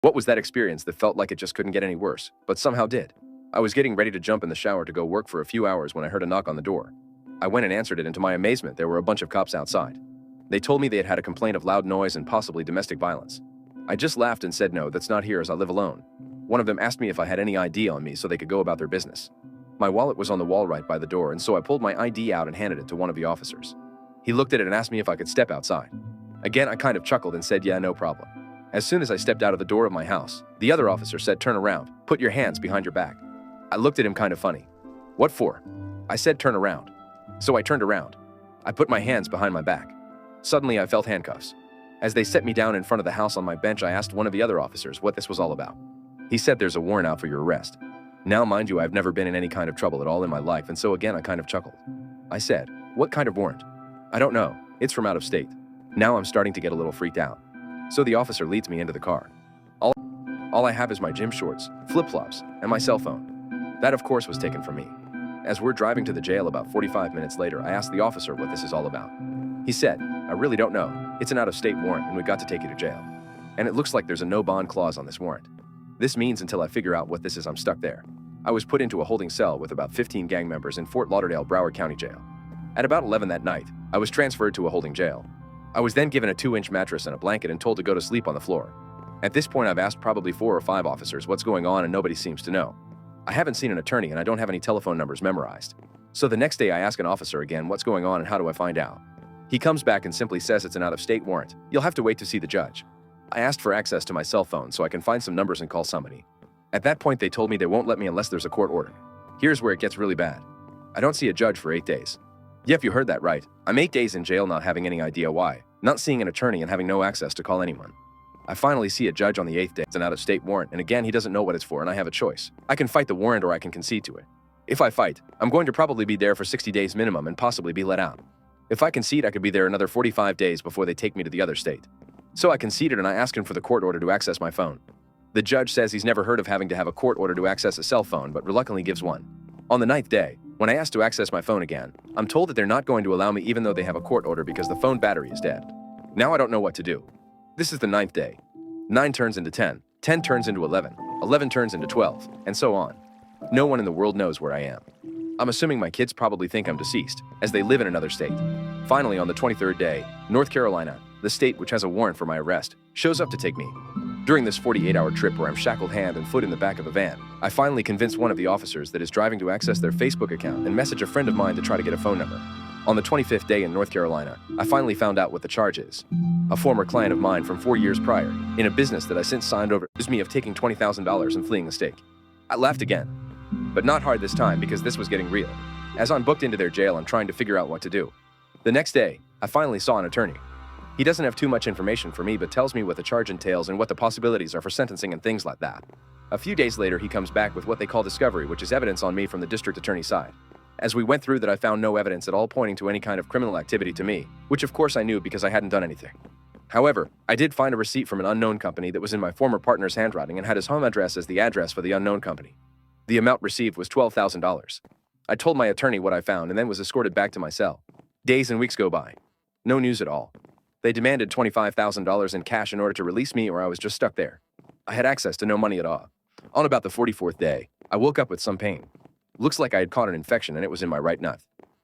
What was that experience that felt like it just couldn't get any worse, but somehow did? I was getting ready to jump in the shower to go work for a few hours when I heard a knock on the door. I went and answered it, and to my amazement, there were a bunch of cops outside. They told me they had had a complaint of loud noise and possibly domestic violence. I just laughed and said no, that's not here as I live alone. One of them asked me if I had any ID on me so they could go about their business. My wallet was on the wall right by the door, and so I pulled my ID out and handed it to one of the officers. He looked at it and asked me if I could step outside. Again, I kind of chuckled and said yeah, no problem. As soon as I stepped out of the door of my house, the other officer said, "Turn around, put your hands behind your back." I looked at him kind of funny. "What for?" I said, "Turn around." So I turned around. I put my hands behind my back. Suddenly, I felt handcuffs. As they set me down in front of the house on my bench, I asked one of the other officers what this was all about. He said, "There's a warrant out for your arrest." Now, mind you, I've never been in any kind of trouble at all in my life, and so again, I kind of chuckled. I said, "What kind of warrant?" "I don't know. It's from out of state." Now I'm starting to get a little freaked out. So the officer leads me into the car. All I have is my gym shorts, flip-flops, and my cell phone. That, of course, was taken from me. As we're driving to the jail about 45 minutes later, I asked the officer what this is all about. He said, "I really don't know. It's an out-of-state warrant, and we got to take you to jail. And it looks like there's a no-bond clause on this warrant. This means until I figure out what this is, I'm stuck there." I was put into a holding cell with about 15 gang members in Fort Lauderdale, Broward County Jail. At about 11 that night, I was transferred to a holding jail. I was then given a 2-inch mattress and a blanket and told to go to sleep on the floor. At this point, I've asked probably 4 or 5 officers what's going on, and nobody seems to know. I haven't seen an attorney, and I don't have any telephone numbers memorized. So the next day, I ask an officer again what's going on and how do I find out. He comes back and simply says it's an out-of-state warrant. You'll have to wait to see the judge. I asked for access to my cell phone so I can find some numbers and call somebody. At that point, they told me they won't let me unless there's a court order. Here's where it gets really bad. I don't see a judge for 8 days. Yep, you heard that right. I'm 8 days in jail not having any idea why, not seeing an attorney and having no access to call anyone. I finally see a judge on the 8th day. It's an out-of-state warrant, and again, he doesn't know what it's for, and I have a choice. I can fight the warrant or I can concede to it. If I fight, I'm going to probably be there for 60 days minimum and possibly be let out. If I concede, I could be there another 45 days before they take me to the other state. So I conceded, and I asked him for the court order to access my phone. The judge says he's never heard of having to have a court order to access a cell phone, but reluctantly gives one. On the 9th day, when I asked to access my phone again, I'm told that they're not going to allow me even though they have a court order because the phone battery is dead. Now I don't know what to do. This is the 9th day. 9 turns into 10, 10 turns into 11, 11 turns into 12, and so on. No one in the world knows where I am. I'm assuming my kids probably think I'm deceased, as they live in another state. Finally, on the 23rd day, North Carolina, the state which has a warrant for my arrest, shows up to take me. During this 48-hour trip where I'm shackled hand and foot in the back of a van, I finally convinced one of the officers that is driving to access their Facebook account and message a friend of mine to try to get a phone number. On the 25th day in North Carolina, I finally found out what the charge is. A former client of mine from 4 years prior, in a business that I since signed over, accused me of taking $20,000 and fleeing the state. I laughed again, but not hard this time because this was getting real. As I'm booked into their jail, I'm trying to figure out what to do. The next day, I finally saw an attorney. He doesn't have too much information for me, but tells me what the charge entails and what the possibilities are for sentencing and things like that. A few days later, he comes back with what they call discovery, which is evidence on me from the district attorney's side. As we went through that, I found no evidence at all pointing to any kind of criminal activity to me, which of course I knew because I hadn't done anything. However, I did find a receipt from an unknown company that was in my former partner's handwriting and had his home address as the address for the unknown company. The amount received was $12,000. I told my attorney what I found and then was escorted back to my cell. Days and weeks go by. No news at all. They demanded $25,000 in cash in order to release me, or I was just stuck there. I had access to no money at all. On about the 44th day, I woke up with some pain. Looks like I had caught an infection and it was in my right nut.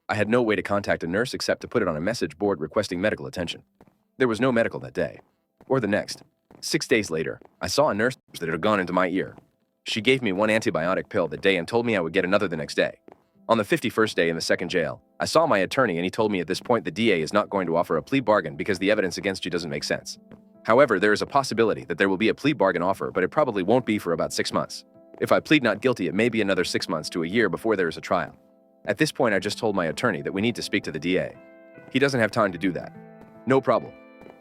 I had no way to contact a nurse except to put it on a message board requesting medical attention. There was no medical that day, or the next. 6 days later, I saw a nurse that had gone into my ear. She gave me 1 antibiotic pill that day and told me I would get another the next day. On the 51st day in the second jail, I saw my attorney and he told me at this point the DA is not going to offer a plea bargain because the evidence against you doesn't make sense. However, there is a possibility that there will be a plea bargain offer, but it probably won't be for about 6 months. If I plead not guilty, it may be another 6 months to a year before there is a trial. At this point, I just told my attorney that we need to speak to the DA. He doesn't have time to do that. No problem.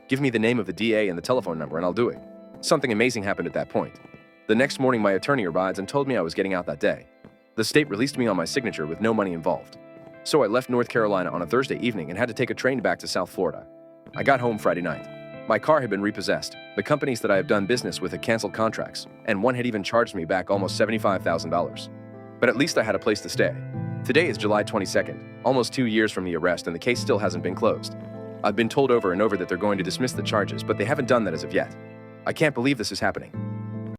Give me the name of the DA and the telephone number and I'll do it. Something amazing happened at that point. The next morning, my attorney arrived and told me I was getting out that day. The state released me on my signature with no money involved. So I left North Carolina on a Thursday evening and had to take a train back to South Florida. I got home Friday night. My car had been repossessed. The companies that I have done business with had canceled contracts, and one had even charged me back almost $75,000. But at least I had a place to stay. Today is July 22nd, almost 2 years from the arrest, and the case still hasn't been closed. I've been told over and over that they're going to dismiss the charges, but they haven't done that as of yet. I can't believe this is happening.